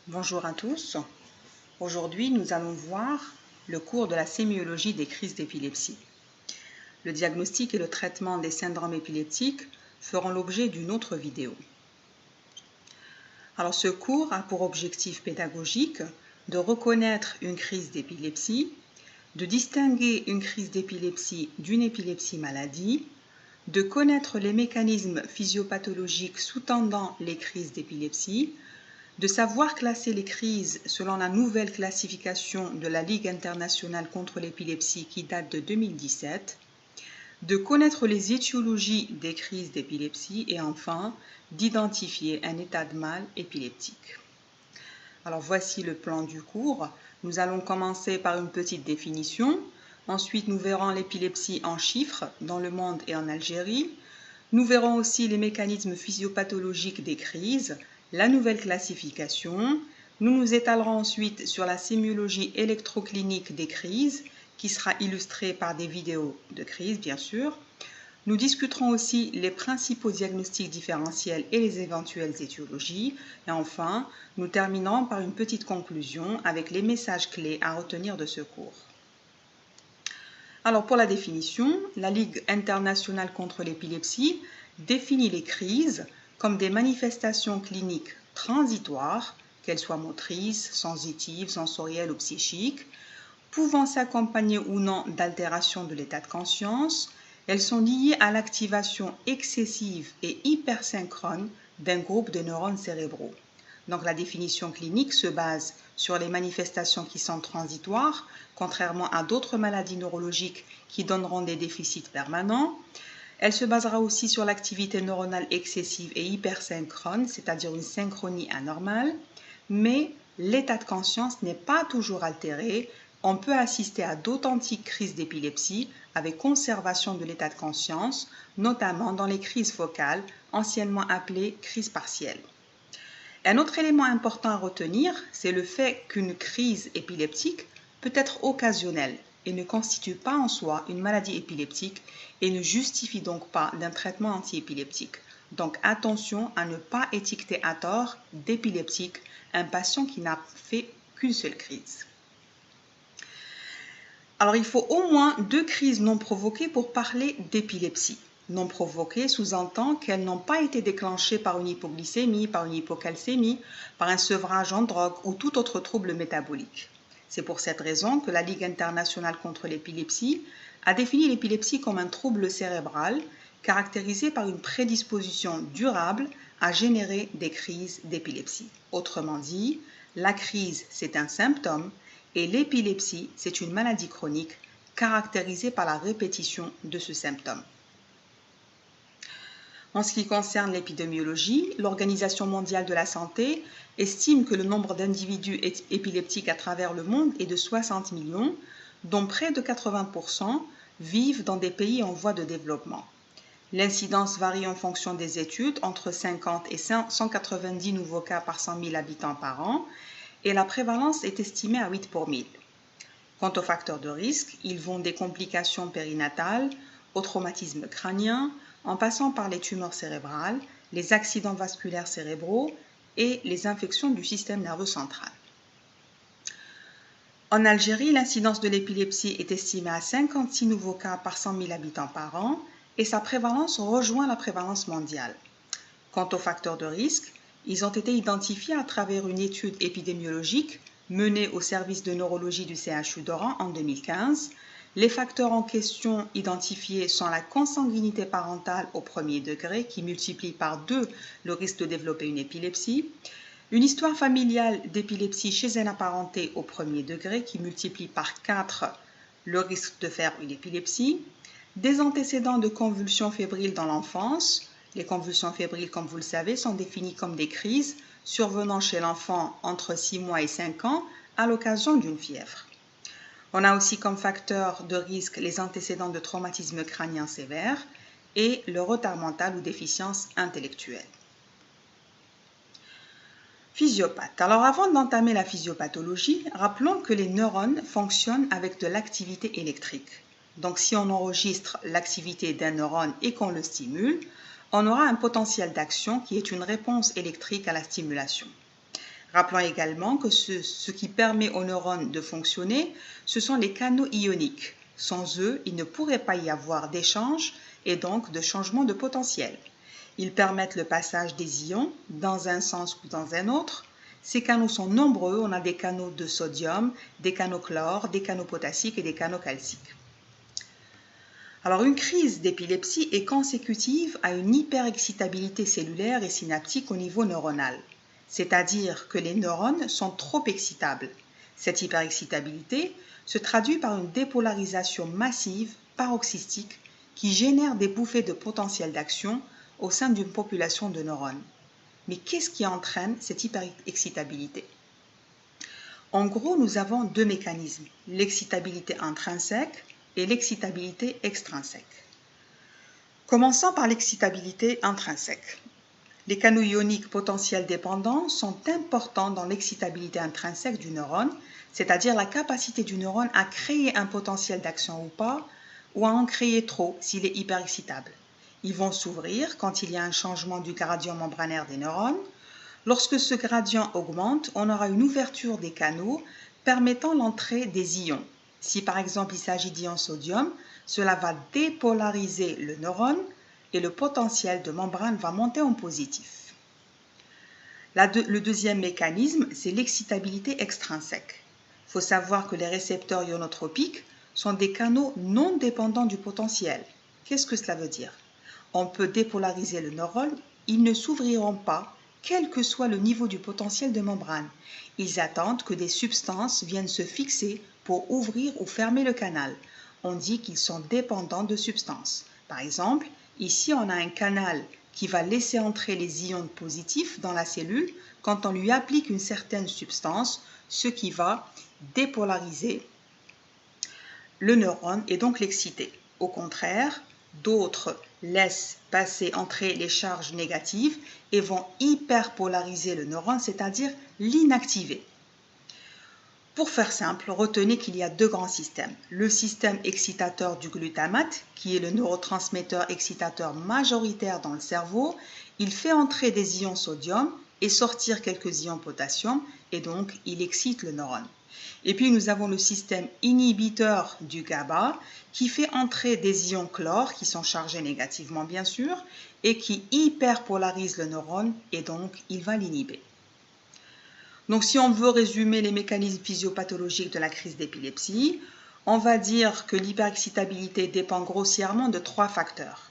Bonjour à tous. Aujourd'hui, nous allons voir le cours de la sémiologie des crises d'épilepsie. Le diagnostic et le traitement des syndromes épileptiques feront l'objet d'une autre vidéo. Alors, ce cours a pour objectif pédagogique de reconnaître une crise d'épilepsie, de distinguer une crise d'épilepsie d'une épilepsie maladie, de connaître les mécanismes physiopathologiques sous-tendant les crises d'épilepsie, de savoir classer les crises selon la nouvelle classification de la Ligue internationale contre l'épilepsie qui date de 2017, de connaître les étiologies des crises d'épilepsie et enfin d'identifier un état de mal épileptique. Alors voici le plan du cours. Nous allons commencer par une petite définition. Ensuite, nous verrons l'épilepsie en chiffres dans le monde et en Algérie. Nous verrons aussi les mécanismes physiopathologiques des crises, la nouvelle classification. Nous nous étalerons ensuite sur la sémiologie électroclinique des crises, qui sera illustrée par des vidéos de crise, bien sûr. Nous discuterons aussi les principaux diagnostics différentiels et les éventuelles étiologies. Et enfin, nous terminerons par une petite conclusion avec les messages clés à retenir de ce cours. Alors pour la définition, la Ligue internationale contre l'épilepsie définit les crises comme des manifestations cliniques transitoires, qu'elles soient motrices, sensitives, sensorielles ou psychiques, pouvant s'accompagner ou non d'altérations de l'état de conscience. Elles sont liées à l'activation excessive et hypersynchrone d'un groupe de neurones cérébraux. Donc la définition clinique se base sur les manifestations qui sont transitoires, contrairement à d'autres maladies neurologiques qui donneront des déficits permanents. Elle se basera aussi sur l'activité neuronale excessive et hypersynchrone, c'est-à-dire une synchronie anormale, mais l'état de conscience n'est pas toujours altéré. On peut assister à d'authentiques crises d'épilepsie avec conservation de l'état de conscience, notamment dans les crises focales, anciennement appelées crises partielles. Un autre élément important à retenir, c'est le fait qu'une crise épileptique peut être occasionnelle et ne constitue pas en soi une maladie épileptique et ne justifie donc pas d'un traitement antiépileptique. Donc attention à ne pas étiqueter à tort d'épileptique un patient qui n'a fait qu'une seule crise. Alors il faut au moins 2 crises non provoquées pour parler d'épilepsie. Non provoquées sous-entend qu'elles n'ont pas été déclenchées par une hypoglycémie, par une hypocalcémie, par un sevrage en drogue ou tout autre trouble métabolique. C'est pour cette raison que la Ligue internationale contre l'épilepsie a défini l'épilepsie comme un trouble cérébral caractérisé par une prédisposition durable à générer des crises d'épilepsie. Autrement dit, la crise, c'est un symptôme et l'épilepsie, c'est une maladie chronique caractérisée par la répétition de ce symptôme. En ce qui concerne l'épidémiologie, l'Organisation mondiale de la santé estime que le nombre d'individus épileptiques à travers le monde est de 60 millions, dont près de 80% vivent dans des pays en voie de développement. L'incidence varie en fonction des études, entre 50 et 190 nouveaux cas par 100 000 habitants par an, et la prévalence est estimée à 8 pour 1000. Quant aux facteurs de risque, ils vont des complications périnatales au traumatisme crânien, en passant par les tumeurs cérébrales, les accidents vasculaires cérébraux et les infections du système nerveux central. En Algérie, l'incidence de l'épilepsie est estimée à 56 nouveaux cas par 100 000 habitants par an et sa prévalence rejoint la prévalence mondiale. Quant aux facteurs de risque, ils ont été identifiés à travers une étude épidémiologique menée au service de neurologie du CHU d'Oran en 2015. Les facteurs en question identifiés sont la consanguinité parentale au premier degré qui multiplie par 2 le risque de développer une épilepsie, une histoire familiale d'épilepsie chez un apparenté au premier degré qui multiplie par 4 le risque de faire une épilepsie, des antécédents de convulsions fébriles dans l'enfance. Les convulsions fébriles, comme vous le savez, sont définies comme des crises survenant chez l'enfant entre 6 mois et 5 ans à l'occasion d'une fièvre. On a aussi comme facteur de risque les antécédents de traumatisme crânien sévère et le retard mental ou déficience intellectuelle. Physiopathe. Alors avant d'entamer la physiopathologie, rappelons que les neurones fonctionnent avec de l'activité électrique. Donc si on enregistre l'activité d'un neurone et qu'on le stimule, on aura un potentiel d'action qui est une réponse électrique à la stimulation. Rappelons également que ce qui permet aux neurones de fonctionner, ce sont les canaux ioniques. Sans eux, il ne pourrait pas y avoir d'échange et donc de changement de potentiel. Ils permettent le passage des ions dans un sens ou dans un autre. Ces canaux sont nombreux, on a des canaux de sodium, des canaux chlore, des canaux potassiques et des canaux calciques. Alors une crise d'épilepsie est consécutive à une hyperexcitabilité cellulaire et synaptique au niveau neuronal, c'est-à-dire que les neurones sont trop excitables. Cette hyperexcitabilité se traduit par une dépolarisation massive paroxystique qui génère des bouffées de potentiel d'action au sein d'une population de neurones. Mais qu'est-ce qui entraîne cette hyperexcitabilité? En gros, nous avons deux mécanismes, l'excitabilité intrinsèque et l'excitabilité extrinsèque. Commençons par l'excitabilité intrinsèque. Les canaux ioniques potentiels dépendants sont importants dans l'excitabilité intrinsèque du neurone, c'est-à-dire la capacité du neurone à créer un potentiel d'action ou pas, ou à en créer trop s'il est hyperexcitable. Ils vont s'ouvrir quand il y a un changement du gradient membranaire des neurones. Lorsque ce gradient augmente, on aura une ouverture des canaux permettant l'entrée des ions. Si par exemple il s'agit d'ions sodium, cela va dépolariser le neurone et le potentiel de membrane va monter en positif. Le deuxième mécanisme, c'est l'excitabilité extrinsèque. Il faut savoir que les récepteurs ionotropiques sont des canaux non dépendants du potentiel. Qu'est-ce que cela veut dire? On peut dépolariser le neurone, ils ne s'ouvriront pas, quel que soit le niveau du potentiel de membrane. Ils attendent que des substances viennent se fixer pour ouvrir ou fermer le canal. On dit qu'ils sont dépendants de substances. Par exemple, ici on a un canal qui va laisser entrer les ions positifs dans la cellule quand on lui applique une certaine substance, ce qui va dépolariser le neurone et donc l'exciter. Au contraire, d'autres laissent entrer les charges négatives et vont hyperpolariser le neurone, c'est-à-dire l'inactiver. Pour faire simple, retenez qu'il y a deux grands systèmes. Le système excitateur du glutamate, qui est le neurotransmetteur excitateur majoritaire dans le cerveau, il fait entrer des ions sodium et sortir quelques ions potassium, et donc il excite le neurone. Et puis nous avons le système inhibiteur du GABA qui fait entrer des ions chlore qui sont chargés négativement bien sûr et qui hyperpolarise le neurone et donc il va l'inhiber. Donc si on veut résumer les mécanismes physiopathologiques de la crise d'épilepsie, on va dire que l'hyperexcitabilité dépend grossièrement de trois facteurs.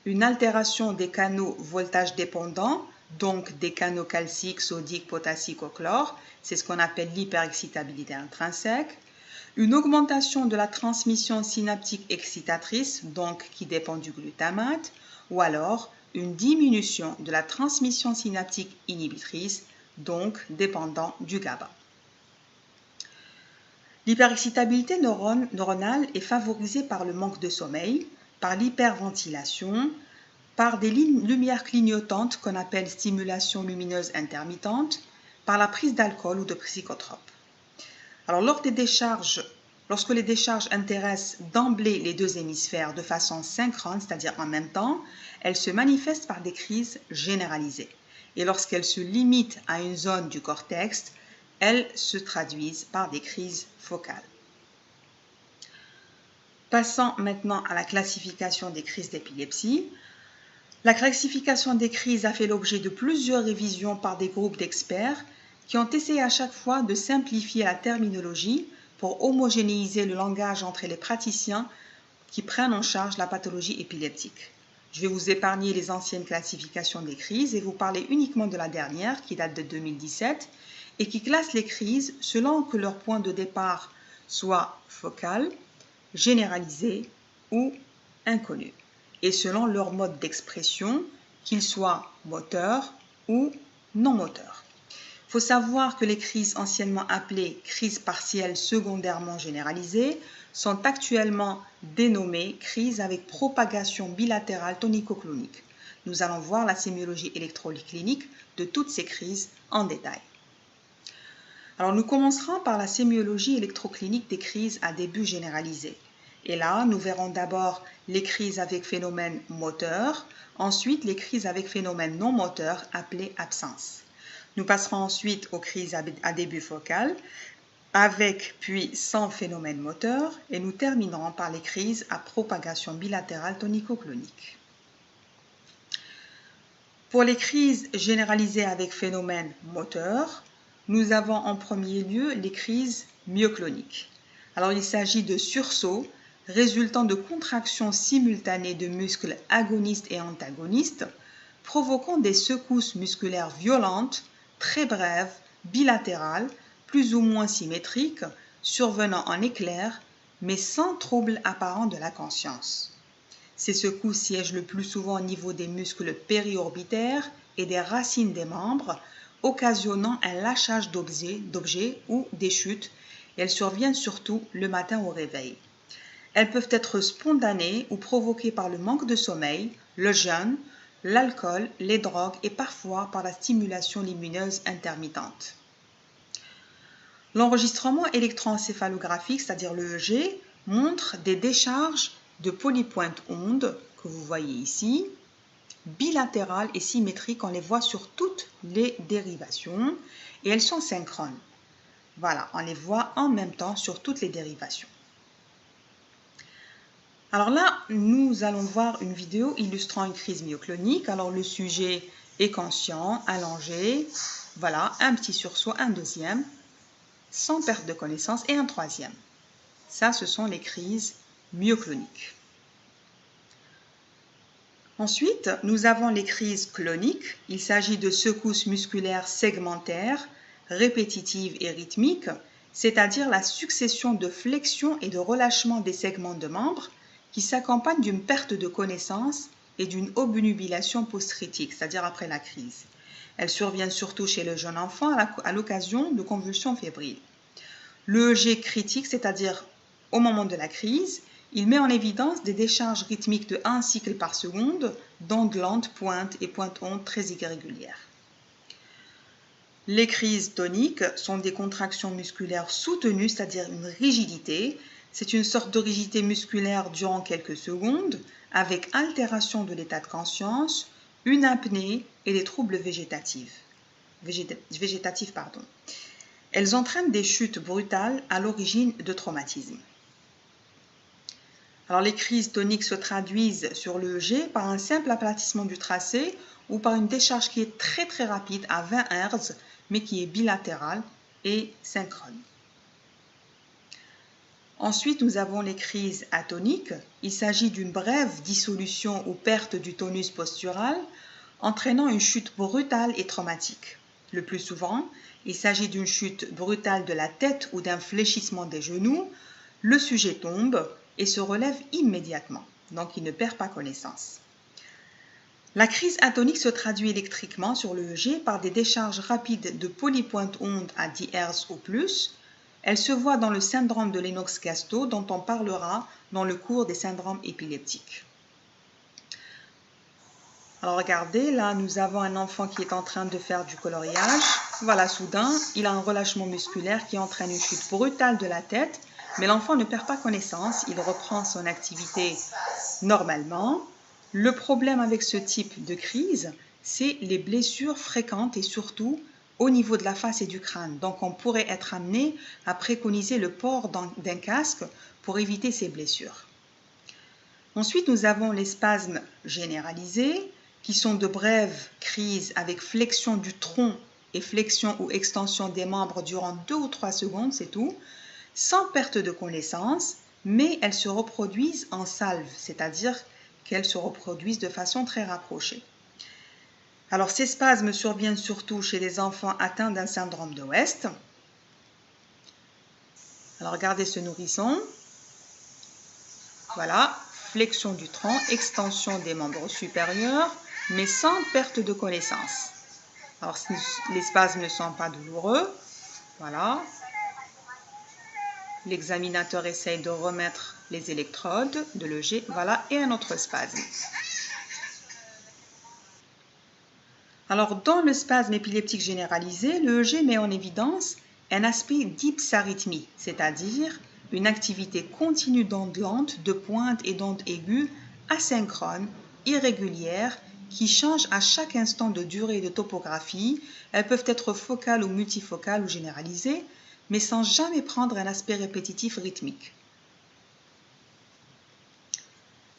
Une altération des canaux voltage dépendants, donc des canaux calciques, sodiques, potassiques au chlore, c'est ce qu'on appelle l'hyperexcitabilité intrinsèque. Une augmentation de la transmission synaptique excitatrice, donc qui dépend du glutamate, ou alors une diminution de la transmission synaptique inhibitrice, donc dépendant du GABA. L'hyperexcitabilité neuronale est favorisée par le manque de sommeil, par l'hyperventilation, par des lumières clignotantes qu'on appelle stimulation lumineuse intermittente, par la prise d'alcool ou de psychotropes. Alors lorsque les décharges intéressent d'emblée les deux hémisphères de façon synchrone, c'est-à-dire en même temps, elles se manifestent par des crises généralisées. Et lorsqu'elles se limitent à une zone du cortex, elles se traduisent par des crises focales. Passons maintenant à la classification des crises d'épilepsie. La classification des crises a fait l'objet de plusieurs révisions par des groupes d'experts qui ont essayé à chaque fois de simplifier la terminologie pour homogénéiser le langage entre les praticiens qui prennent en charge la pathologie épileptique. Je vais vous épargner les anciennes classifications des crises et vous parler uniquement de la dernière qui date de 2017 et qui classe les crises selon que leur point de départ soit focal, généralisé ou inconnu et selon leur mode d'expression, qu'ils soient moteurs ou non moteurs. Il faut savoir que les crises anciennement appelées crises partielles secondairement généralisées sont actuellement dénommées crises avec propagation bilatérale tonico-clonique. Nous allons voir la sémiologie électroclinique de toutes ces crises en détail. Alors nous commencerons par la sémiologie électroclinique des crises à début généralisé. Et là, nous verrons d'abord les crises avec phénomène moteur, ensuite les crises avec phénomène non moteur appelées absence. Nous passerons ensuite aux crises à début focal, avec puis sans phénomène moteur, et nous terminerons par les crises à propagation bilatérale tonico-clonique. Pour les crises généralisées avec phénomène moteur, nous avons en premier lieu les crises myocloniques. Alors il s'agit de sursauts résultant de contractions simultanées de muscles agonistes et antagonistes, provoquant des secousses musculaires violentes, très brèves, bilatérales, plus ou moins symétriques, survenant en éclairs, mais sans trouble apparent de la conscience. Ces secousses siègent le plus souvent au niveau des muscles périorbitaires et des racines des membres, occasionnant un lâchage d'objets ou des chutes, et elles surviennent surtout le matin au réveil. Elles peuvent être spontanées ou provoquées par le manque de sommeil, le jeûne, l'alcool, les drogues et parfois par la stimulation lumineuse intermittente. L'enregistrement électroencéphalographique, c'est-à-dire l'EEG, montre des décharges de polypointes ondes que vous voyez ici, bilatérales et symétriques, on les voit sur toutes les dérivations et elles sont synchrones. Voilà, on les voit en même temps sur toutes les dérivations. Alors là, nous allons voir une vidéo illustrant une crise myoclonique. Alors le sujet est conscient, allongé, voilà, un petit sursaut, un deuxième, sans perte de connaissance et un troisième. Ça, ce sont les crises myocloniques. Ensuite, nous avons les crises cloniques. Il s'agit de secousses musculaires segmentaires, répétitives et rythmiques, c'est-à-dire la succession de flexions et de relâchements des segments de membres qui s'accompagnent d'une perte de connaissance et d'une obnubilation post-critique, c'est-à-dire après la crise. Elles surviennent surtout chez le jeune enfant à l'occasion de convulsions fébriles. L'EEG critique, c'est-à-dire au moment de la crise, il met en évidence des décharges rythmiques de 1 cycle par seconde, d'ondes lentes, pointes et pointes-ondes très irrégulières. Les crises toniques sont des contractions musculaires soutenues, c'est-à-dire une rigidité. C'est une sorte de rigidité musculaire durant quelques secondes, avec altération de l'état de conscience, une apnée et des troubles végétatifs. Elles entraînent des chutes brutales à l'origine de traumatismes. Alors, les crises toniques se traduisent sur l'EEG par un simple aplatissement du tracé ou par une décharge qui est très très rapide à 20 Hz, mais qui est bilatérale et synchrone. Ensuite, nous avons les crises atoniques. Il s'agit d'une brève dissolution ou perte du tonus postural, entraînant une chute brutale et traumatique. Le plus souvent, il s'agit d'une chute brutale de la tête ou d'un fléchissement des genoux. Le sujet tombe et se relève immédiatement, donc il ne perd pas connaissance. La crise atonique se traduit électriquement sur l'EEG par des décharges rapides de polypointes ondes à 10 Hz ou plus. Elle se voit dans le syndrome de Lennox-Gastaut dont on parlera dans le cours des syndromes épileptiques. Alors regardez, là nous avons un enfant qui est en train de faire du coloriage. Voilà, soudain, il a un relâchement musculaire qui entraîne une chute brutale de la tête, mais l'enfant ne perd pas connaissance, il reprend son activité normalement. Le problème avec ce type de crise, c'est les blessures fréquentes et surtout au niveau de la face et du crâne. Donc on pourrait être amené à préconiser le port d'un casque pour éviter ces blessures. Ensuite, nous avons les spasmes généralisés qui sont de brèves crises avec flexion du tronc et flexion ou extension des membres durant 2 ou 3 secondes, c'est tout, sans perte de connaissance, mais elles se reproduisent en salve, c'est-à-dire qu'elles se reproduisent de façon très rapprochée. Alors, ces spasmes surviennent surtout chez les enfants atteints d'un syndrome de West. Alors, regardez ce nourrisson. Voilà, flexion du tronc, extension des membres supérieurs, mais sans perte de connaissance. Alors, les spasmes ne sont pas douloureux. Voilà. L'examinateur essaye de remettre les électrodes de l'EEG. Voilà, et un autre spasme. Alors, dans le spasme épileptique généralisé, l'EEG met en évidence un aspect d'hypsarythmie, c'est-à-dire une activité continue d'ondes lentes, de pointes et d'ondes aiguës, asynchrone, irrégulière, qui changent à chaque instant de durée et de topographie. Elles peuvent être focales ou multifocales ou généralisées, mais sans jamais prendre un aspect répétitif rythmique.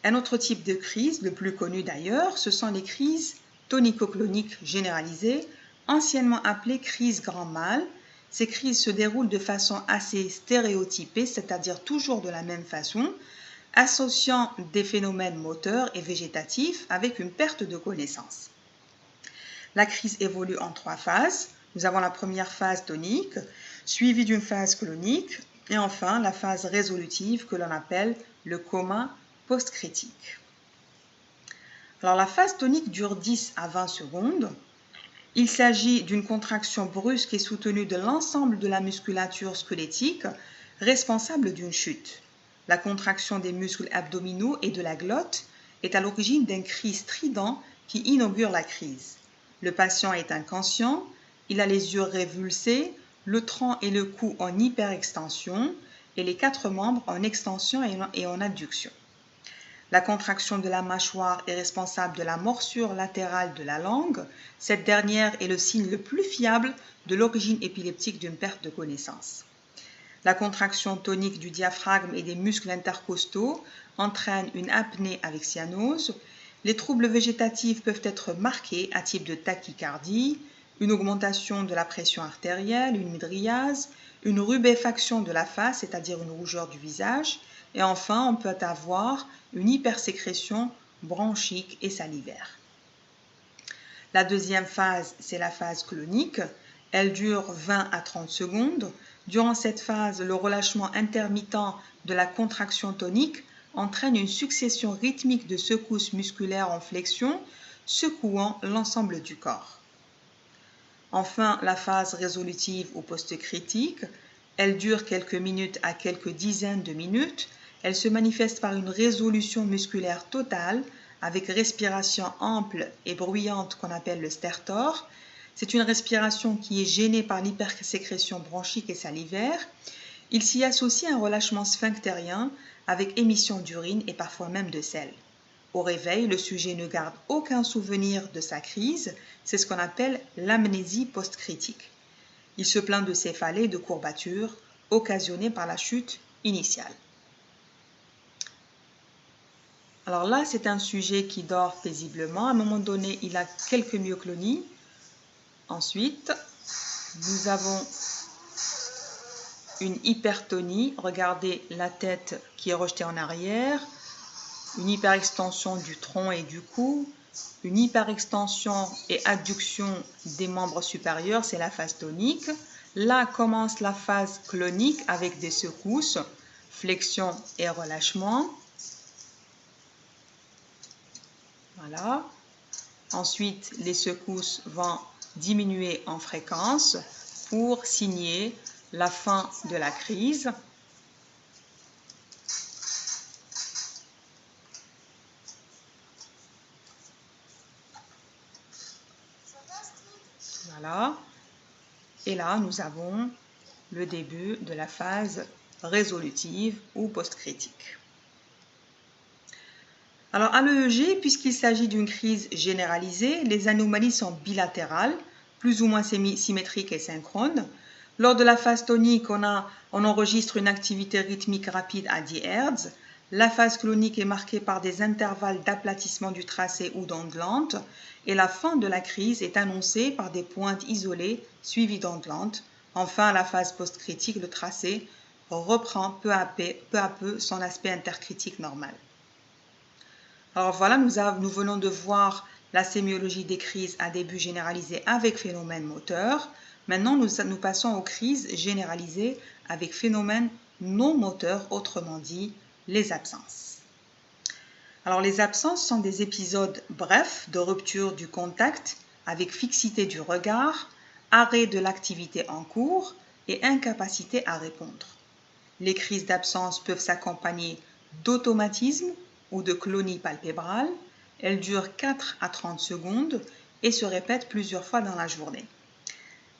Un autre type de crise, le plus connu d'ailleurs, ce sont les crises tonico-cloniques généralisées, anciennement appelées crises grand mal. Ces crises se déroulent de façon assez stéréotypée, c'est-à-dire toujours de la même façon, associant des phénomènes moteurs et végétatifs avec une perte de connaissance. La crise évolue en 3 phases. Nous avons la première phase tonique, suivie d'une phase clonique, et enfin la phase résolutive que l'on appelle le coma post-critique. Alors la phase tonique dure 10 à 20 secondes. Il s'agit d'une contraction brusque et soutenue de l'ensemble de la musculature squelettique responsable d'une chute. La contraction des muscles abdominaux et de la glotte est à l'origine d'un cri strident qui inaugure la crise. Le patient est inconscient, il a les yeux révulsés, le tronc et le cou en hyperextension et les 4 membres en extension et en adduction. La contraction de la mâchoire est responsable de la morsure latérale de la langue. Cette dernière est le signe le plus fiable de l'origine épileptique d'une perte de connaissance. La contraction tonique du diaphragme et des muscles intercostaux entraîne une apnée avec cyanose. Les troubles végétatifs peuvent être marqués à type de tachycardie, une augmentation de la pression artérielle, une mydriase, une rubéfaction de la face, c'est-à-dire une rougeur du visage, et enfin on peut avoir une hypersécrétion bronchique et salivaire. La deuxième phase, c'est la phase clonique. Elle dure 20 à 30 secondes. Durant cette phase, le relâchement intermittent de la contraction tonique entraîne une succession rythmique de secousses musculaires en flexion, secouant l'ensemble du corps. Enfin, la phase résolutive ou post-critique, elle dure quelques minutes à quelques dizaines de minutes. Elle se manifeste par une résolution musculaire totale avec respiration ample et bruyante qu'on appelle le stertor. C'est une respiration qui est gênée par l'hypersécrétion bronchique et salivaire. Il s'y associe un relâchement sphinctérien avec émission d'urine et parfois même de sel. Au réveil, le sujet ne garde aucun souvenir de sa crise. C'est ce qu'on appelle l'amnésie post-critique. Il se plaint de céphalées et de courbatures occasionnées par la chute initiale. Alors là, c'est un sujet qui dort paisiblement. À un moment donné, il a quelques myoclonies. Ensuite, nous avons une hypertonie. Regardez la tête qui est rejetée en arrière, une hyperextension du tronc et du cou, une hyperextension et adduction des membres supérieurs, c'est la phase tonique. Là commence la phase clonique avec des secousses, flexion et relâchement. Voilà. Ensuite, les secousses vont diminuer en fréquence pour signer la fin de la crise. Voilà. Et là, nous avons le début de la phase résolutive ou post-critique. Alors, à l'EEG, puisqu'il s'agit d'une crise généralisée, les anomalies sont bilatérales, plus ou moins symétriques et synchrones. Lors de la phase tonique, on enregistre une activité rythmique rapide à 10 Hz. La phase clonique est marquée par des intervalles d'aplatissement du tracé ou d'ondes lentes. Et la fin de la crise est annoncée par des pointes isolées suivies d'ondes lentes. Enfin, à la phase post-critique, le tracé reprend peu à peu son aspect intercritique normal. Alors voilà, nous venons de voir la sémiologie des crises à début généralisé avec phénomène moteur. Maintenant, nous passons aux crises généralisées avec phénomène non moteur, autrement dit, les absences. Alors les absences sont des épisodes brefs de rupture du contact avec fixité du regard, arrêt de l'activité en cours et incapacité à répondre. Les crises d'absence peuvent s'accompagner d'automatisme ou de clonie palpébrale. Elles durent 4 à 30 secondes et se répètent plusieurs fois dans la journée.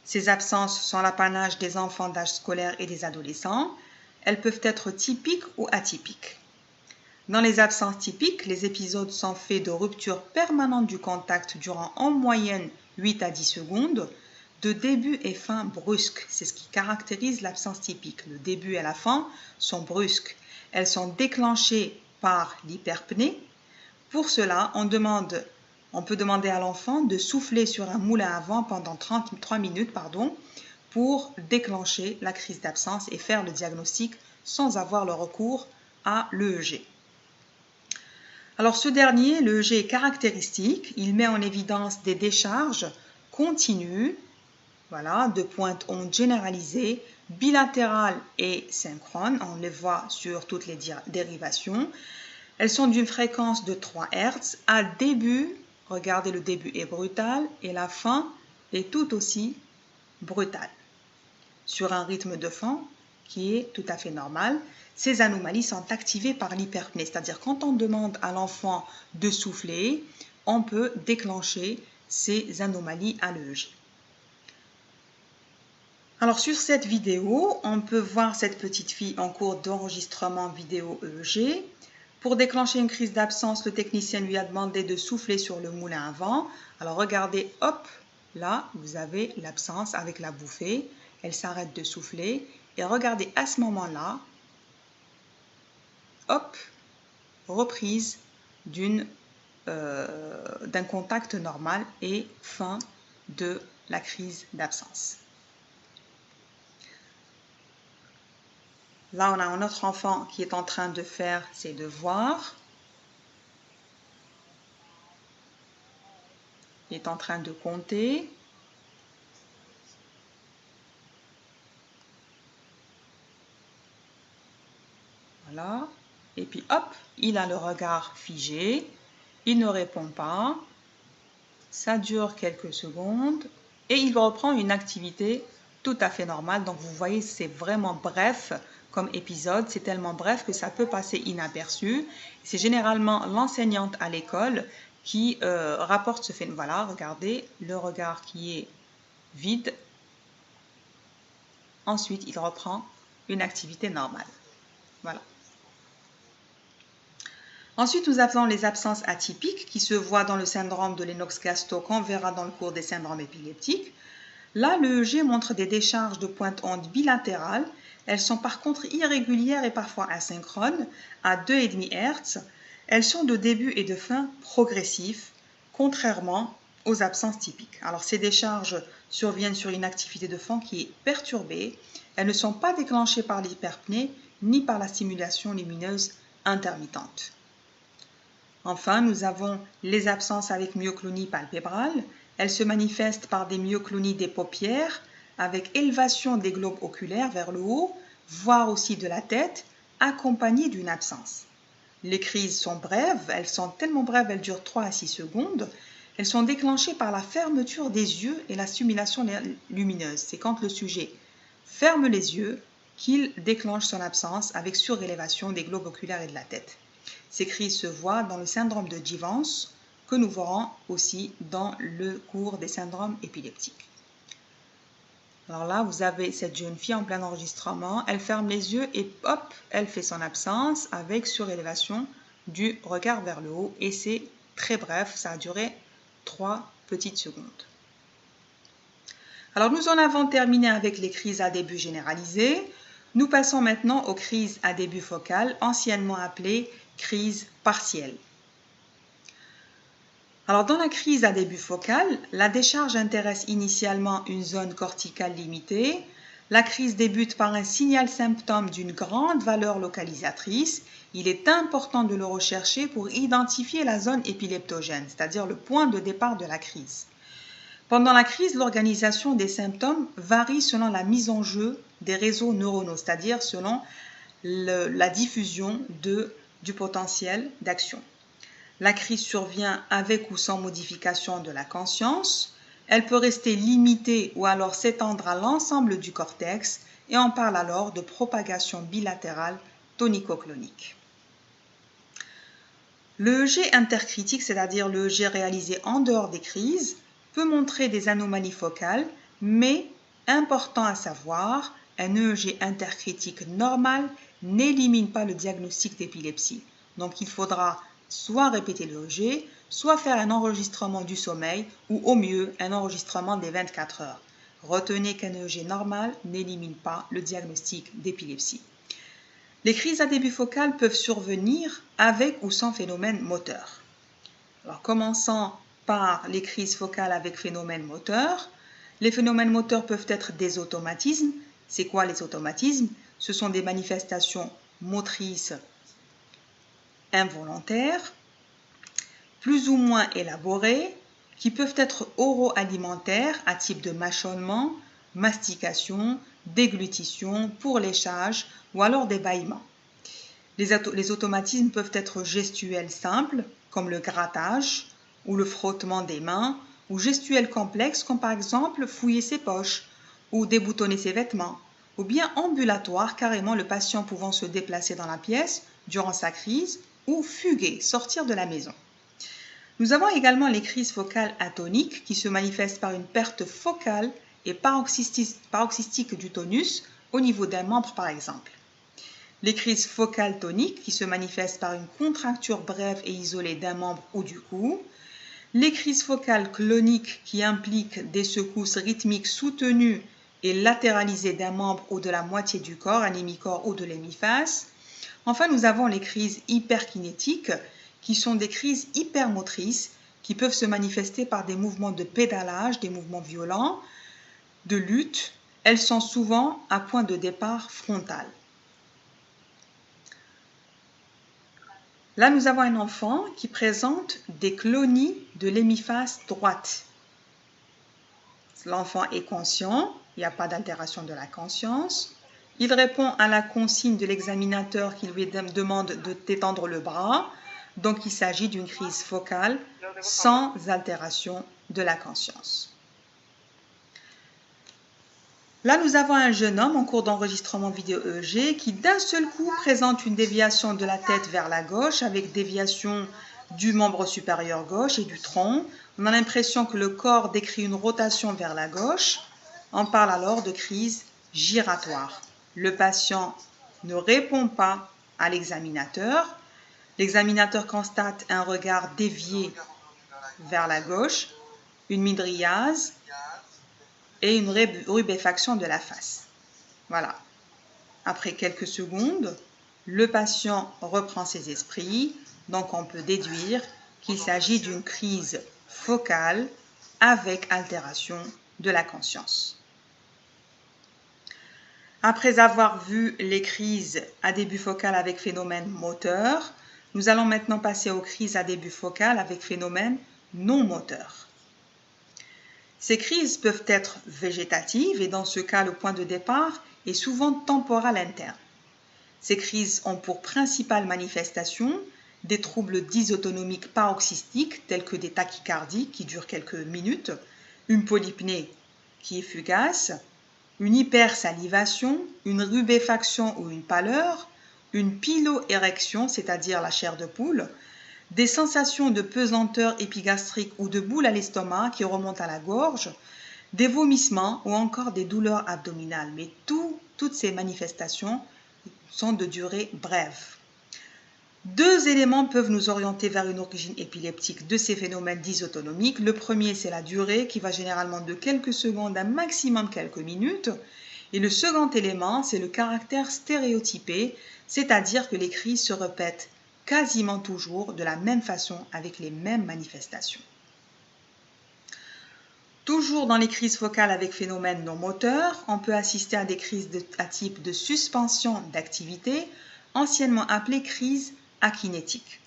Ces absences sont l'apanage des enfants d'âge scolaire et des adolescents. Elles peuvent être typiques ou atypiques. Dans les absences typiques, les épisodes sont faits de rupture permanente du contact durant en moyenne 8 à 10 secondes, de début et fin brusques. C'est ce qui caractérise l'absence typique. Le début et la fin sont brusques. Elles sont déclenchées par l'hyperpnée. Pour cela, on peut demander à l'enfant de souffler sur un moulin à vent pendant 33 minutes pour déclencher la crise d'absence et faire le diagnostic sans avoir le recours à l'EEG. Alors ce dernier, l'EEG est caractéristique, il met en évidence des décharges continues, de pointe onde généralisées, bilatérales et synchrones, on les voit sur toutes les dérivations. Elles sont d'une fréquence de 3 Hz. À début, regardez, le début est brutal et la fin est tout aussi brutale. Sur un rythme de fin qui est tout à fait normal, ces anomalies sont activées par l'hyperpnée, c'est-à-dire quand on demande à l'enfant de souffler, on peut déclencher ces anomalies à l'EEG. Alors sur cette vidéo, on peut voir cette petite fille en cours d'enregistrement vidéo EEG. Pour déclencher une crise d'absence, le technicien lui a demandé de souffler sur le moulin à vent. Alors regardez, hop, là vous avez l'absence avec la bouffée. Elle s'arrête de souffler et regardez à ce moment-là, hop, reprise d'un contact normal et fin de la crise d'absence. Là, on a un autre enfant qui est en train de faire ses devoirs. Il est en train de compter. Voilà. Et puis, hop, il a le regard figé. Il ne répond pas. Ça dure quelques secondes. Et il reprend une activité tout à fait normale. Donc, vous voyez, c'est vraiment bref comme épisode. C'est tellement bref que ça peut passer inaperçu. C'est généralement l'enseignante à l'école qui rapporte ce phénomène. Voilà, regardez, le regard qui est vide. Ensuite, il reprend une activité normale. Voilà. Ensuite, nous avons les absences atypiques qui se voient dans le syndrome de Lennox-Gastaut qu'on verra dans le cours des syndromes épileptiques. Là, l'EEG montre des décharges de pointe onde bilatérales. Elles sont par contre irrégulières et parfois asynchrones à 2,5 Hz. Elles sont de début et de fin progressifs, contrairement aux absences typiques. Alors, ces décharges surviennent sur une activité de fond qui est perturbée. Elles ne sont pas déclenchées par l'hyperpnée ni par la stimulation lumineuse intermittente. Enfin, nous avons les absences avec myoclonie palpébrale. Elles se manifestent par des myoclonies des paupières avec élévation des globes oculaires vers le haut, voire aussi de la tête, accompagnée d'une absence. Les crises sont brèves, elles sont tellement brèves, elles durent 3 à 6 secondes. Elles sont déclenchées par la fermeture des yeux et la stimulation lumineuse. C'est quand le sujet ferme les yeux qu'il déclenche son absence avec surélévation des globes oculaires et de la tête. Ces crises se voient dans le syndrome de Givens, que nous verrons aussi dans le cours des syndromes épileptiques. Alors là, vous avez cette jeune fille en plein enregistrement, elle ferme les yeux et hop, elle fait son absence avec surélévation du regard vers le haut et c'est très bref, ça a duré 3 petites secondes. Alors nous en avons terminé avec les crises à début généralisées. Nous passons maintenant aux crises à début focal, anciennement appelées crises partielles. Alors dans la crise à début focal, la décharge intéresse initialement une zone corticale limitée. La crise débute par un signal-symptôme d'une grande valeur localisatrice. Il est important de le rechercher pour identifier la zone épileptogène, c'est-à-dire le point de départ de la crise. Pendant la crise, l'organisation des symptômes varie selon la mise en jeu des réseaux neuronaux, c'est-à-dire selon la diffusion du potentiel d'action. La crise survient avec ou sans modification de la conscience. Elle peut rester limitée ou alors s'étendre à l'ensemble du cortex et on parle alors de propagation bilatérale tonico-clonique. L'EEG intercritique, c'est-à-dire l'EEG réalisé en dehors des crises, peut montrer des anomalies focales, mais important à savoir, un EEG intercritique normal n'élimine pas le diagnostic d'épilepsie. Donc il faudra soit répéter l'EEG, soit faire un enregistrement du sommeil ou au mieux un enregistrement des 24 heures. Retenez qu'un EEG normal n'élimine pas le diagnostic d'épilepsie. Les crises à début focal peuvent survenir avec ou sans phénomène moteur. Alors commençons par les crises focales avec phénomène moteur. Les phénomènes moteurs peuvent être des automatismes. C'est quoi les automatismes? Ce sont des manifestations motrices involontaires, plus ou moins élaborées, qui peuvent être oro-alimentaires à type de mâchonnement, mastication, déglutition, pourléchage ou alors des bâillements. Les automatismes peuvent être gestuels simples, comme le grattage ou le frottement des mains, ou gestuels complexes, comme par exemple fouiller ses poches ou déboutonner ses vêtements, ou bien ambulatoires, carrément le patient pouvant se déplacer dans la pièce durant sa crise ou fuguer, sortir de la maison. Nous avons également les crises focales atoniques qui se manifestent par une perte focale et paroxystique du tonus au niveau d'un membre par exemple. Les crises focales toniques qui se manifestent par une contracture brève et isolée d'un membre ou du cou. Les crises focales cloniques qui impliquent des secousses rythmiques soutenues et latéralisées d'un membre ou de la moitié du corps, un hémicorps ou de l'hémiphase. Enfin, nous avons les crises hyperkinétiques qui sont des crises hypermotrices qui peuvent se manifester par des mouvements de pédalage, des mouvements violents, de lutte. Elles sont souvent à point de départ frontal. Là, nous avons un enfant qui présente des clonies de l'hémiphase droite. L'enfant est conscient, il n'y a pas d'altération de la conscience. Il répond à la consigne de l'examinateur qui lui demande de détendre le bras. Donc, il s'agit d'une crise focale sans altération de la conscience. Là, nous avons un jeune homme en cours d'enregistrement vidéo EEG qui d'un seul coup présente une déviation de la tête vers la gauche avec déviation du membre supérieur gauche et du tronc. On a l'impression que le corps décrit une rotation vers la gauche. On parle alors de crise giratoire. Le patient ne répond pas à l'examinateur. L'examinateur constate un regard dévié vers la gauche, une mydriase et une rubéfaction de la face. Voilà. Après quelques secondes, le patient reprend ses esprits, donc on peut déduire qu'il s'agit d'une crise focale avec altération de la conscience. Après avoir vu les crises à début focal avec phénomène moteur, nous allons maintenant passer aux crises à début focal avec phénomène non moteur. Ces crises peuvent être végétatives et dans ce cas, le point de départ est souvent temporal interne. Ces crises ont pour principale manifestation des troubles dysautonomiques paroxystiques tels que des tachycardies qui durent quelques minutes, une polypnée qui est fugace, une hypersalivation, une rubéfaction ou une pâleur, une piloérection, c'est-à-dire la chair de poule, des sensations de pesanteur épigastrique ou de boule à l'estomac qui remontent à la gorge, des vomissements ou encore des douleurs abdominales. Mais toutes ces manifestations sont de durée brève. Deux éléments peuvent nous orienter vers une origine épileptique de ces phénomènes dysautonomiques. Le premier, c'est la durée qui va généralement de quelques secondes à maximum quelques minutes. Et le second élément, c'est le caractère stéréotypé, c'est-à-dire que les crises se répètent quasiment toujours de la même façon avec les mêmes manifestations. Toujours dans les crises focales avec phénomène non moteur, on peut assister à des crises à type de suspension d'activité, anciennement appelées crises akinétiques.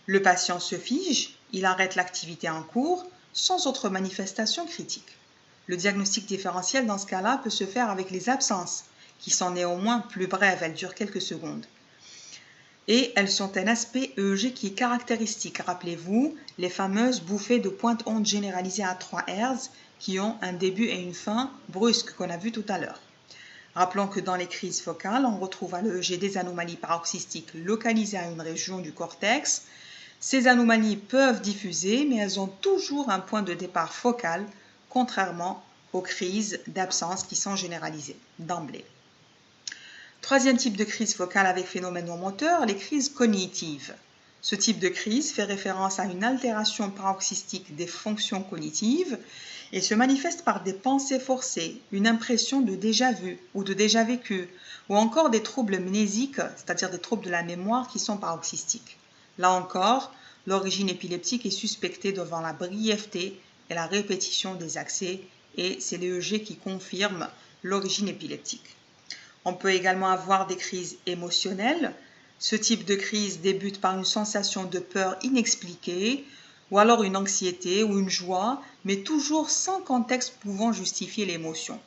Le patient se fige, il arrête l'activité en cours sans autre manifestation critique. Le diagnostic différentiel dans ce cas-là peut se faire avec les absences, qui sont néanmoins plus brèves, elles durent quelques secondes. Et elles sont un aspect EEG qui est caractéristique. Rappelez-vous, les fameuses bouffées de pointe onde généralisées à 3 Hz qui ont un début et une fin brusques qu'on a vu tout à l'heure. Rappelons que dans les crises focales, on retrouve à l'EEG des anomalies paroxystiques localisées à une région du cortex. Ces anomalies peuvent diffuser, mais elles ont toujours un point de départ focal, contrairement aux crises d'absence qui sont généralisées d'emblée. Troisième type de crise focale avec phénomène non moteur, les crises cognitives. Ce type de crise fait référence à une altération paroxystique des fonctions cognitives et se manifeste par des pensées forcées, une impression de déjà vu ou de déjà vécu, ou encore des troubles mnésiques, c'est-à-dire des troubles de la mémoire qui sont paroxystiques. Là encore, l'origine épileptique est suspectée devant la brièveté et la répétition des accès, et c'est l'EEG qui confirme l'origine épileptique. On peut également avoir des crises émotionnelles. Ce type de crise débute par une sensation de peur inexpliquée, ou alors une anxiété ou une joie, mais toujours sans contexte pouvant justifier l'émotion.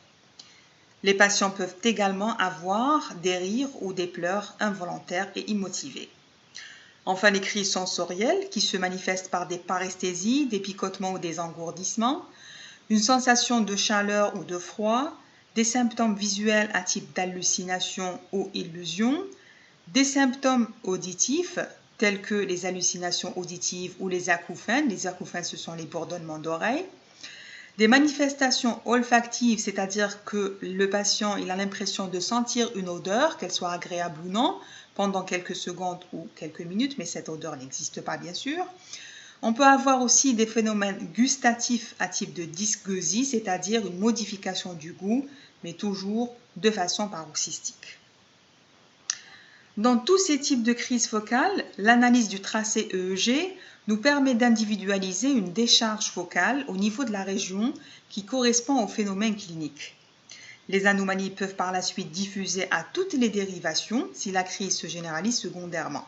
Les patients peuvent également avoir des rires ou des pleurs involontaires et immotivés. Enfin, les crises sensorielles qui se manifestent par des paresthésies, des picotements ou des engourdissements, une sensation de chaleur ou de froid, des symptômes visuels à type d'hallucination ou illusion, des symptômes auditifs tels que les hallucinations auditives ou les acouphènes. Les acouphènes, ce sont les bourdonnements d'oreilles. Des manifestations olfactives, c'est-à-dire que le patient il a l'impression de sentir une odeur, qu'elle soit agréable ou non, pendant quelques secondes ou quelques minutes, mais cette odeur n'existe pas bien sûr. On peut avoir aussi des phénomènes gustatifs à type de dysgeusie, c'est-à-dire une modification du goût, mais toujours de façon paroxystique. Dans tous ces types de crises focales, l'analyse du tracé EEG nous permet d'individualiser une décharge focale au niveau de la région qui correspond au phénomène clinique. Les anomalies peuvent par la suite diffuser à toutes les dérivations si la crise se généralise secondairement.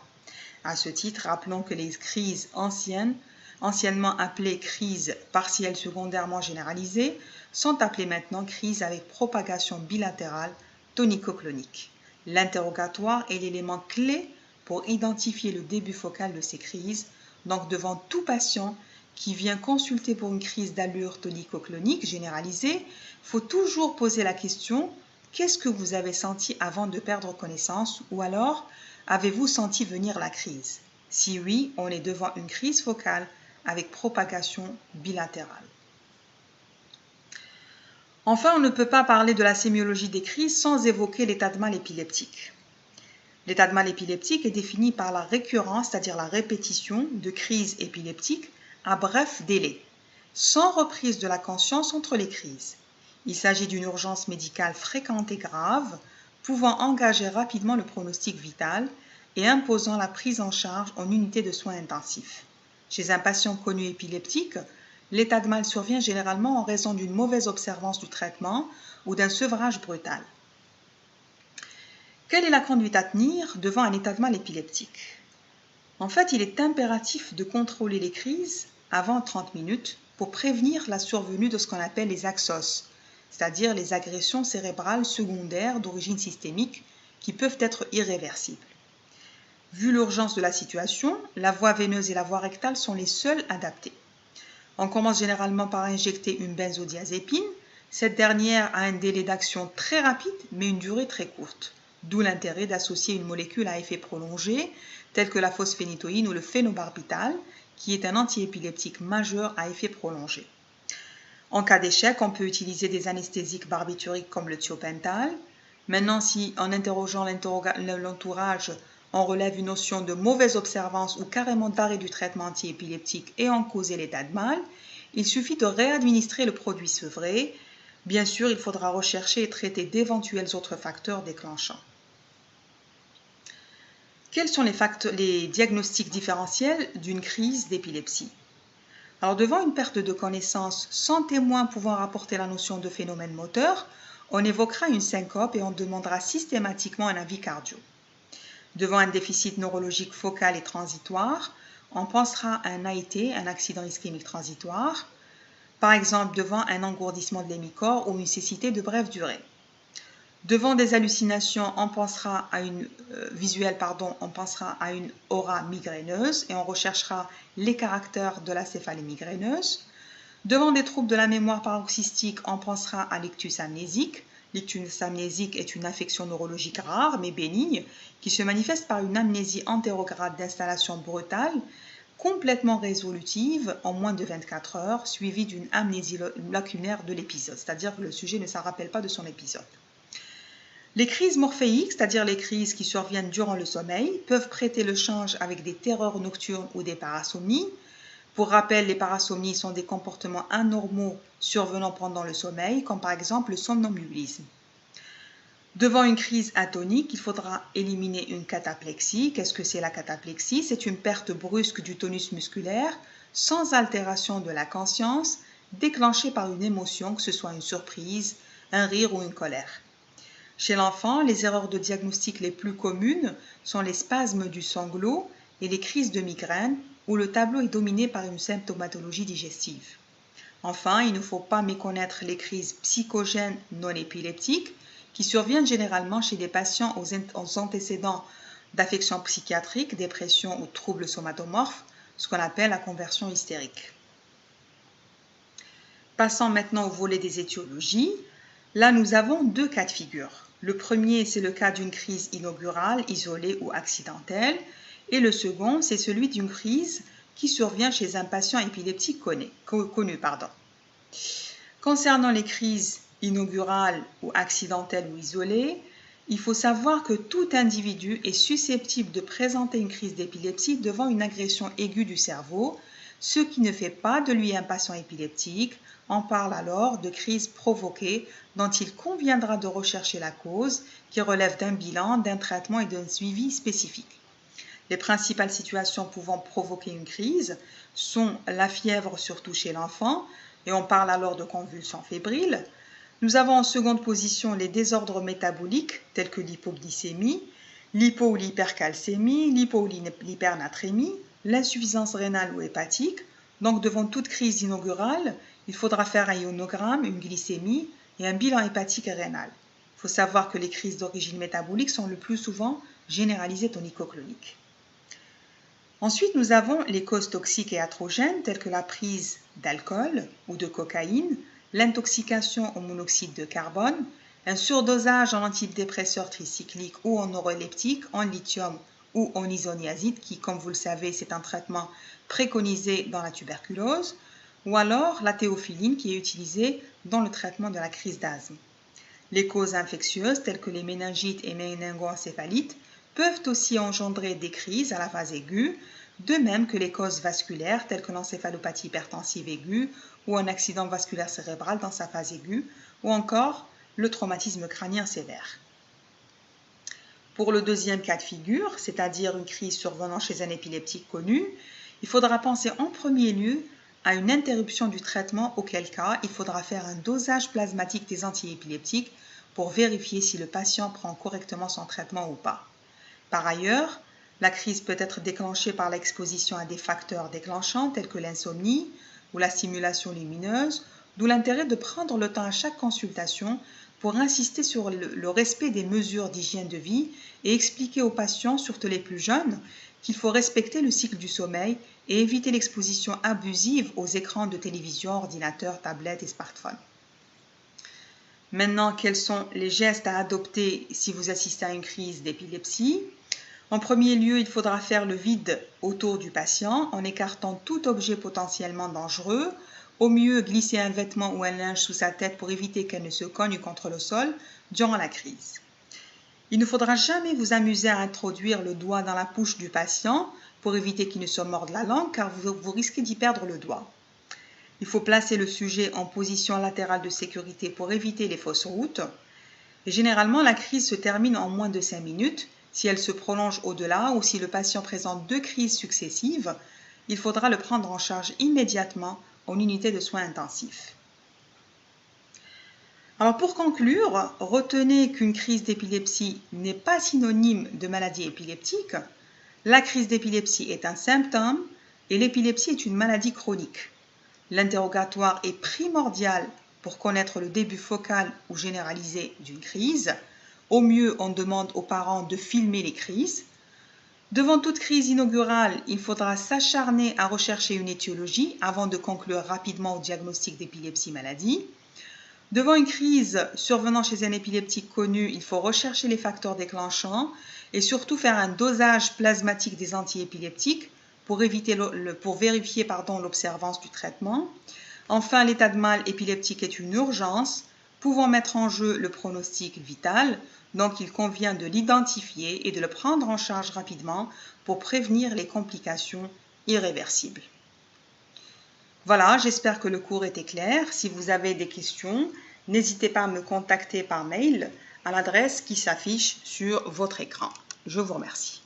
À ce titre, rappelons que les crises anciennement appelées crises partielles secondairement généralisées, sont appelées maintenant crises avec propagation bilatérale tonico-clonique. L'interrogatoire est l'élément clé pour identifier le début focal de ces crises. Donc, devant tout patient qui vient consulter pour une crise d'allure tonico-clonique généralisée, il faut toujours poser la question « Qu'est-ce que vous avez senti avant de perdre connaissance ?» ou alors « Avez-vous senti venir la crise ?» Si oui, on est devant une crise focale avec propagation bilatérale. Enfin, on ne peut pas parler de la sémiologie des crises sans évoquer l'état de mal épileptique. L'état de mal épileptique est défini par la récurrence, c'est-à-dire la répétition de crises épileptiques à bref délai, sans reprise de la conscience entre les crises. Il s'agit d'une urgence médicale fréquente et grave, pouvant engager rapidement le pronostic vital et imposant la prise en charge en unité de soins intensifs. Chez un patient connu épileptique, l'état de mal survient généralement en raison d'une mauvaise observance du traitement ou d'un sevrage brutal. Quelle est la conduite à tenir devant un état de mal épileptique? En fait, il est impératif de contrôler les crises avant 30 minutes pour prévenir la survenue de ce qu'on appelle les axos, c'est-à-dire les agressions cérébrales secondaires d'origine systémique qui peuvent être irréversibles. Vu l'urgence de la situation, la voie veineuse et la voie rectale sont les seules adaptées. On commence généralement par injecter une benzodiazépine. Cette dernière a un délai d'action très rapide mais une durée très courte, d'où l'intérêt d'associer une molécule à effet prolongé telle que la phosphénitoïne ou le phénobarbital, qui est un antiépileptique majeur à effet prolongé. En cas d'échec, on peut utiliser des anesthésiques barbituriques comme le thiopental. Maintenant, si en interrogeant l'entourage, on relève une notion de mauvaise observance ou carrément d'arrêt du traitement antiépileptique et en causer l'état de mal, il suffit de réadministrer le produit sevré. Bien sûr, il faudra rechercher et traiter d'éventuels autres facteurs déclenchants. Quels sont les diagnostics différentiels d'une crise d'épilepsie? Alors, devant une perte de connaissance sans témoin pouvant rapporter la notion de phénomène moteur, on évoquera une syncope et on demandera systématiquement un avis cardio. Devant un déficit neurologique focal et transitoire, on pensera à un AIT, un accident ischémique transitoire, par exemple devant un engourdissement de l'hémicorps ou une cécité de brève durée. Devant des hallucinations, on pensera à une aura migraineuse et on recherchera les caractères de la céphalée migraineuse. Devant des troubles de la mémoire paroxystique, on pensera à l'ictus amnésique. L'ictus amnésique est une affection neurologique rare mais bénigne qui se manifeste par une amnésie antérograde d'installation brutale complètement résolutive en moins de 24 heures, suivie d'une amnésie lacunaire de l'épisode, c'est-à-dire que le sujet ne s'en rappelle pas de son épisode. Les crises morphéiques, c'est-à-dire les crises qui surviennent durant le sommeil, peuvent prêter le change avec des terreurs nocturnes ou des parasomnies. Pour rappel, les parasomnies sont des comportements anormaux survenant pendant le sommeil, comme par exemple le somnambulisme. Devant une crise atonique, il faudra éliminer une cataplexie. Qu'est-ce que c'est la cataplexie? C'est une perte brusque du tonus musculaire, sans altération de la conscience, déclenchée par une émotion, que ce soit une surprise, un rire ou une colère. Chez l'enfant, les erreurs de diagnostic les plus communes sont les spasmes du sanglot et les crises de migraine, où le tableau est dominé par une symptomatologie digestive. Enfin, il ne faut pas méconnaître les crises psychogènes non épileptiques, qui surviennent généralement chez des patients aux antécédents d'affections psychiatriques, dépression ou troubles somatomorphes, ce qu'on appelle la conversion hystérique. Passons maintenant au volet des étiologies. Là, nous avons deux cas de figure. Le premier, c'est le cas d'une crise inaugurale, isolée ou accidentelle. Et le second, c'est celui d'une crise qui survient chez un patient épileptique connu. Concernant les crises inaugurales ou accidentelles ou isolées, il faut savoir que tout individu est susceptible de présenter une crise d'épilepsie devant une agression aiguë du cerveau, ce qui ne fait pas de lui un patient épileptique. On parle alors de crise provoquée dont il conviendra de rechercher la cause, qui relève d'un bilan, d'un traitement et d'un suivi spécifique. Les principales situations pouvant provoquer une crise sont la fièvre, surtout chez l'enfant, et on parle alors de convulsions fébriles. Nous avons en seconde position les désordres métaboliques tels que l'hypoglycémie, l'hypo ou l'hypercalcémie, l'hypo ou l'hypernatrémie, l'insuffisance rénale ou hépatique. Donc devant toute crise inaugurale, il faudra faire un ionogramme, une glycémie et un bilan hépatique et rénal. Il faut savoir que les crises d'origine métabolique sont le plus souvent généralisées tonicocloniques. Ensuite, nous avons les causes toxiques et iatrogènes telles que la prise d'alcool ou de cocaïne, l'intoxication au monoxyde de carbone, un surdosage en antidépresseurs tricycliques ou en neuroleptiques, en lithium ou en isoniazide, qui, comme vous le savez, c'est un traitement préconisé dans la tuberculose, ou alors la théophiline qui est utilisée dans le traitement de la crise d'asthme. Les causes infectieuses telles que les méningites et méningoencéphalites peuvent aussi engendrer des crises à la phase aiguë, de même que les causes vasculaires telles que l'encéphalopathie hypertensive aiguë ou un accident vasculaire cérébral dans sa phase aiguë, ou encore le traumatisme crânien sévère. Pour le deuxième cas de figure, c'est-à-dire une crise survenant chez un épileptique connu, il faudra penser en premier lieu à une interruption du traitement, auquel cas il faudra faire un dosage plasmatique des antiépileptiques pour vérifier si le patient prend correctement son traitement ou pas. Par ailleurs, la crise peut être déclenchée par l'exposition à des facteurs déclenchants tels que l'insomnie ou la stimulation lumineuse, d'où l'intérêt de prendre le temps à chaque consultation pour insister sur le respect des mesures d'hygiène de vie et expliquer aux patients, surtout les plus jeunes, qu'il faut respecter le cycle du sommeil et éviter l'exposition abusive aux écrans de télévision, ordinateurs, tablettes et smartphones. Maintenant, quels sont les gestes à adopter si vous assistez à une crise d'épilepsie? En premier lieu, il faudra faire le vide autour du patient en écartant tout objet potentiellement dangereux. Au mieux, glisser un vêtement ou un linge sous sa tête pour éviter qu'elle ne se cogne contre le sol durant la crise. Il ne faudra jamais vous amuser à introduire le doigt dans la bouche du patient pour éviter qu'il ne se morde la langue, car vous risquez d'y perdre le doigt. Il faut placer le sujet en position latérale de sécurité pour éviter les fausses routes. Et généralement, la crise se termine en moins de 5 minutes. Si elle se prolonge au-delà ou si le patient présente 2 crises successives, il faudra le prendre en charge immédiatement en unité de soins intensifs. Alors pour conclure, retenez qu'une crise d'épilepsie n'est pas synonyme de maladie épileptique. La crise d'épilepsie est un symptôme et l'épilepsie est une maladie chronique. L'interrogatoire est primordial pour connaître le début focal ou généralisé d'une crise. Au mieux, on demande aux parents de filmer les crises. Devant toute crise inaugurale, il faudra s'acharner à rechercher une étiologie avant de conclure rapidement au diagnostic d'épilepsie maladie. Devant une crise survenant chez un épileptique connu, il faut rechercher les facteurs déclenchants et surtout faire un dosage plasmatique des antiépileptiques pour vérifier l'observance du traitement. Enfin, l'état de mal épileptique est une urgence pouvant mettre en jeu le pronostic vital, donc il convient de l'identifier et de le prendre en charge rapidement pour prévenir les complications irréversibles. Voilà, j'espère que le cours était clair. Si vous avez des questions, n'hésitez pas à me contacter par mail à l'adresse qui s'affiche sur votre écran. Je vous remercie.